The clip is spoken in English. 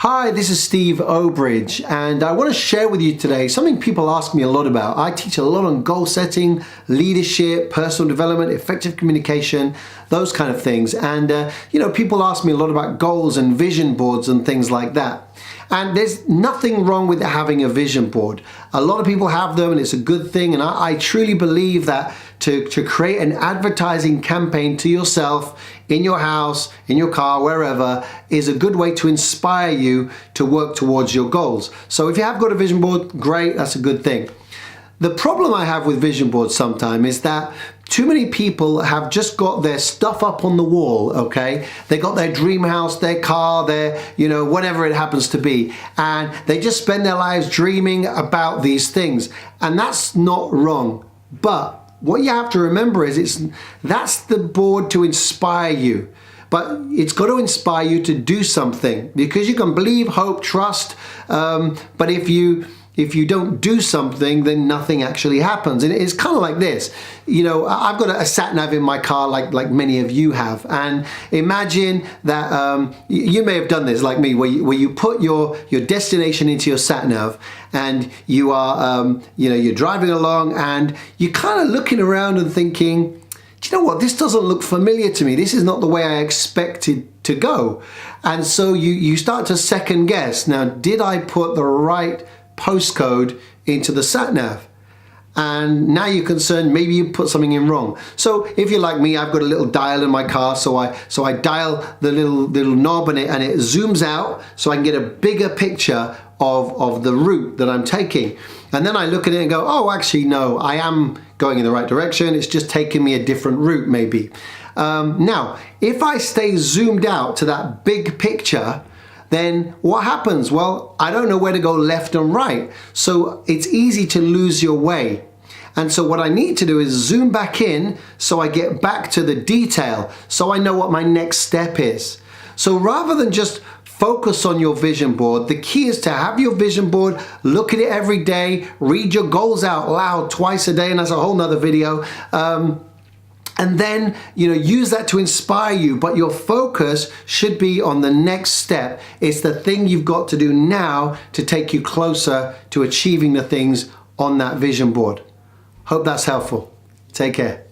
Hi, this is Steve Obridge, and I want to share with you today something people ask me a lot about. I teach a lot on goal setting, leadership, personal development, effective communication, those kind of things. And people ask me a lot about goals and vision boards and things like that. And there's nothing wrong with having a vision board. A lot of people have them and it's a good thing, and I truly believe that to create an advertising campaign to yourself in your house, in your car, wherever, is a good way to inspire you to work towards your goals. So if you have got a vision board, great, that's a good thing. The problem I have with vision boards sometimes is that too many people have just got their stuff up on the wall, okay? They got their dream house, their car, their, whatever it happens to be. And they just spend their lives dreaming about these things. And that's not wrong. But what you have to remember is that's the board to inspire you. But it's got to inspire you to do something, because you can believe, hope, trust. But if you don't do something, then nothing actually happens. And it's kind of like this. I've got a sat nav in my car, like many of you have. And imagine that you may have done this like me, where you put your destination into your sat nav, and you are you're driving along, and you're kind of looking around and thinking, do you know what? This doesn't look familiar to me. This is not the way I expected to go. And so you start to second guess. Now, did I put the right postcode into the sat nav? And now you're concerned maybe you put something in wrong. So if you're like me, I've got a little dial in my car, so I dial the little knob and it zooms out so I can get a bigger picture of the route that I'm taking. And then I look at it and go, oh, actually no, I am going in the right direction. It's just taking me a different route maybe. Now, if I stay zoomed out to that big picture, then what happens? Well, I don't know where to go left and right. So it's easy to lose your way. And so what I need to do is zoom back in so I get back to the detail, so I know what my next step is. So rather than just focus on your vision board, the key is to have your vision board, look at it every day, read your goals out loud twice a day, and that's a whole nother video. And then, use that to inspire you, but your focus should be on the next step. It's the thing you've got to do now to take you closer to achieving the things on that vision board. Hope that's helpful. Take care.